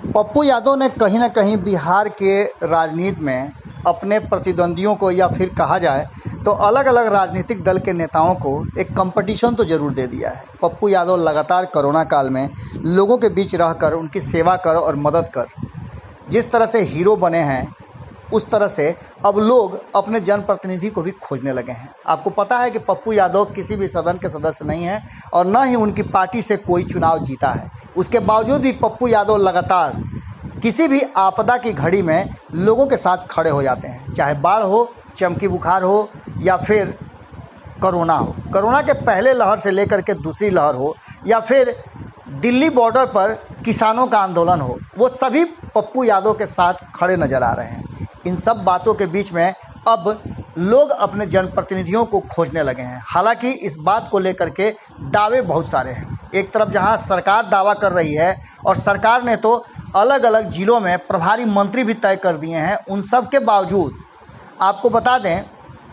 पप्पू यादव ने कहीं ना कहीं बिहार के राजनीति में अपने प्रतिद्वंदियों को, या फिर कहा जाए तो अलग अलग राजनीतिक दल के नेताओं को एक कंपटीशन तो ज़रूर दे दिया है। पप्पू यादव लगातार कोरोना काल में लोगों के बीच रहकर उनकी सेवा कर और मदद कर जिस तरह से हीरो बने हैं, उस तरह से अब लोग अपने जनप्रतिनिधि को भी खोजने लगे हैं। आपको पता है कि पप्पू यादव किसी भी सदन के सदस्य नहीं हैं और न ही उनकी पार्टी से कोई चुनाव जीता है। उसके बावजूद भी पप्पू यादव लगातार किसी भी आपदा की घड़ी में लोगों के साथ खड़े हो जाते हैं, चाहे बाढ़ हो, चमकी बुखार हो या फिर कोरोना हो। कोरोना के पहले लहर से लेकर के दूसरी लहर हो या फिर दिल्ली बॉर्डर पर किसानों का आंदोलन हो, वो सभी पप्पू यादव के साथ खड़े नजर आ रहे हैं। इन सब बातों के बीच में अब लोग अपने जनप्रतिनिधियों को खोजने लगे हैं। हालांकि इस बात को लेकर के दावे बहुत सारे हैं। एक तरफ जहां सरकार दावा कर रही है और सरकार ने तो अलग अलग जिलों में प्रभारी मंत्री भी तय कर दिए हैं, उन सब के बावजूद आपको बता दें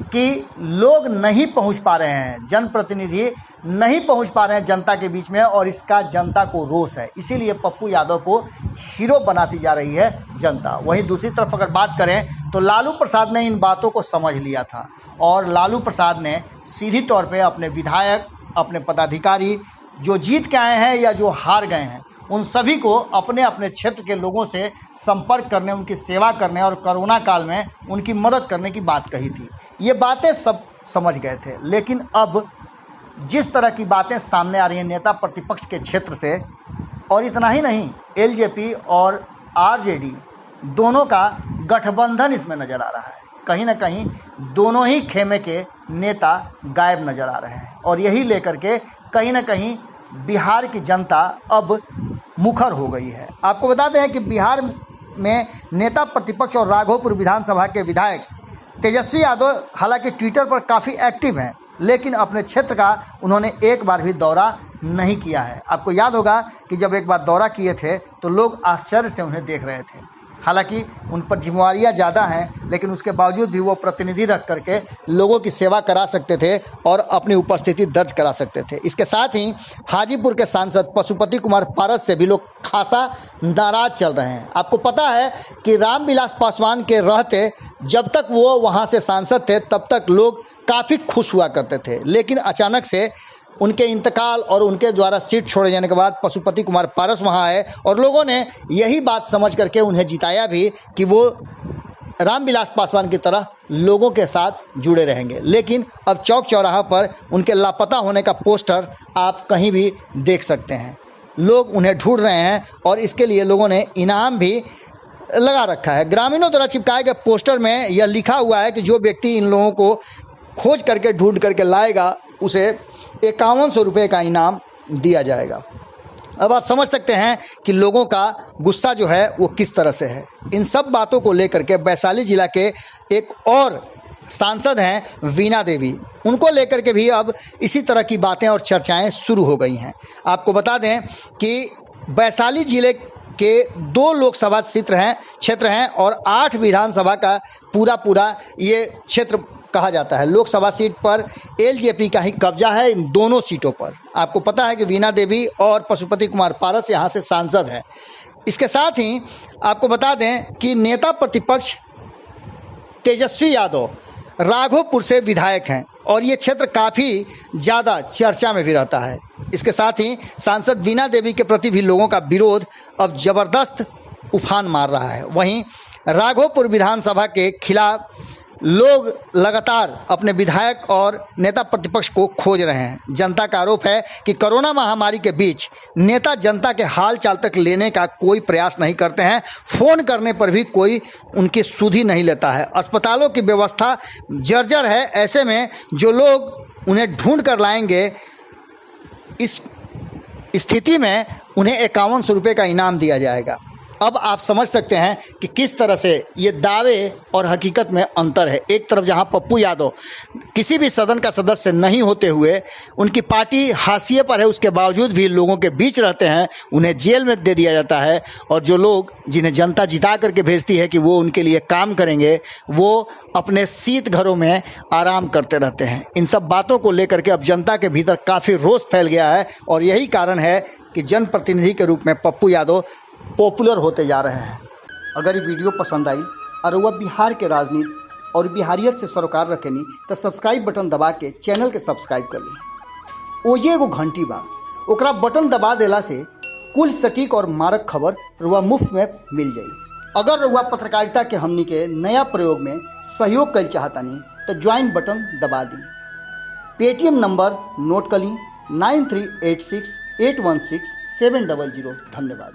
कि लोग नहीं पहुंच पा रहे हैं, जनप्रतिनिधि नहीं पहुंच पा रहे हैं जनता के बीच में, और इसका जनता को रोष है। इसीलिए पप्पू यादव को हीरो बनाती जा रही है जनता। वहीं दूसरी तरफ अगर बात करें तो लालू प्रसाद ने इन बातों को समझ लिया था और लालू प्रसाद ने सीधी तौर पे अपने विधायक, अपने पदाधिकारी जो जीत के आए हैं या जो हार गए हैं, उन सभी को अपने अपने क्षेत्र के लोगों से संपर्क करने, उनकी सेवा करने और कोरोना काल में उनकी मदद करने की बात कही थी। ये बातें सब समझ गए थे, लेकिन अब जिस तरह की बातें सामने आ रही हैं नेता प्रतिपक्ष के क्षेत्र से, और इतना ही नहीं, एलजेपी और आरजेडी दोनों का गठबंधन इसमें नज़र आ रहा है। कहीं ना कहीं दोनों ही खेमे के नेता गायब नज़र आ रहे हैं और यही लेकर के कहीं ना कहीं बिहार की जनता अब मुखर हो गई है। आपको बता दें कि बिहार में नेता प्रतिपक्ष और राघोपुर विधानसभा के विधायक तेजस्वी यादव हालांकि ट्विटर पर काफ़ी एक्टिव हैं, लेकिन अपने क्षेत्र का उन्होंने एक बार भी दौरा नहीं किया है। आपको याद होगा कि जब एक बार दौरा किए थे तो लोग आश्चर्य से उन्हें देख रहे थे। हालांकि उन पर जिम्मेवारियां ज़्यादा हैं, लेकिन उसके बावजूद भी वो प्रतिनिधि रख करके लोगों की सेवा करा सकते थे और अपनी उपस्थिति दर्ज करा सकते थे। इसके साथ ही हाजीपुर के सांसद पशुपति कुमार पारस से भी लोग खासा नाराज चल रहे हैं। आपको पता है कि रामविलास पासवान के रहते जब तक वो वहाँ से सांसद थे तब तक लोग काफ़ी खुश हुआ करते थे, लेकिन अचानक से उनके इंतकाल और उनके द्वारा सीट छोड़े जाने के बाद पशुपति कुमार पारस वहां आए और लोगों ने यही बात समझ करके उन्हें जिताया भी कि वो रामविलास पासवान की तरह लोगों के साथ जुड़े रहेंगे। लेकिन अब चौक चौराहा पर उनके लापता होने का पोस्टर आप कहीं भी देख सकते हैं। लोग उन्हें ढूंढ रहे हैं और इसके लिए लोगों ने इनाम भी लगा रखा है। ग्रामीणों द्वारा चिपकाए गए पोस्टर में यह लिखा हुआ है कि जो व्यक्ति इन लोगों को खोज करके ढूंढ करके लाएगा उसे 5100 रुपये का इनाम दिया जाएगा। अब आप समझ सकते हैं कि लोगों का गुस्सा जो है वो किस तरह से है। इन सब बातों को लेकर के वैशाली जिला के एक और सांसद हैं वीणा देवी, उनको लेकर के भी अब इसी तरह की बातें और चर्चाएं शुरू हो गई हैं। आपको बता दें कि वैशाली जिले के 2 लोकसभा क्षेत्र हैं और 8 विधानसभा का पूरा ये क्षेत्र कहा जाता है। लोकसभा सीट पर एलजेपी का ही कब्जा है इन दोनों सीटों पर। आपको पता है कि वीणा देवी और पशुपति कुमार पारस यहाँ से सांसद हैं। इसके साथ ही आपको बता दें कि नेता प्रतिपक्ष तेजस्वी यादव राघोपुर से विधायक हैं और ये क्षेत्र काफ़ी ज़्यादा चर्चा में भी रहता है। इसके साथ ही सांसद वीणा देवी के प्रति भी लोगों का विरोध अब ज़बरदस्त उफान मार रहा है। वहीं राघोपुर विधानसभा के खिलाफ लोग लगातार अपने विधायक और नेता प्रतिपक्ष को खोज रहे हैं। जनता का आरोप है कि कोरोना महामारी के बीच नेता जनता के हाल चाल तक लेने का कोई प्रयास नहीं करते हैं। फ़ोन करने पर भी कोई उनकी सुधि नहीं लेता है। अस्पतालों की व्यवस्था जर्जर है। ऐसे में जो लोग उन्हें ढूंढ कर लाएंगे, इस स्थिति में उन्हें 5100 रुपये का इनाम दिया जाएगा। अब आप समझ सकते हैं कि किस तरह से ये दावे और हकीकत में अंतर है। एक तरफ जहां पप्पू यादव किसी भी सदन का सदस्य नहीं होते हुए उनकी पार्टी हाशिए पर है, उसके बावजूद भी लोगों के बीच रहते हैं, उन्हें जेल में दे दिया जाता है। और जो लोग जिन्हें जनता जिता करके भेजती है कि वो उनके लिए काम करेंगे, वो अपने शीत घरों में आराम करते रहते हैं। इन सब बातों को लेकर के अब जनता के भीतर काफ़ी रोष फैल गया है और यही कारण है कि जनप्रतिनिधि के रूप में पप्पू यादव पॉपुलर होते जा रहे हैं। अगर ये वीडियो पसंद आई और वह बिहार के राजनीति और बिहारियत से सरोकार रखेनी तो सब्सक्राइब बटन दबा के चैनल के सब्सक्राइब कर ली। ओजे एगो घंटी बा, ओकरा बटन दबा देला से कुल सटीक और मारक खबर रुआ मुफ्त में मिल जाई। अगर रुआ पत्रकारिता के हमनी के नया प्रयोग में सहयोग कर चाहतानी तो ज्वाइन बटन दबा दी। पेटीएम नंबर नोट कर ली 9386816700। धन्यवाद।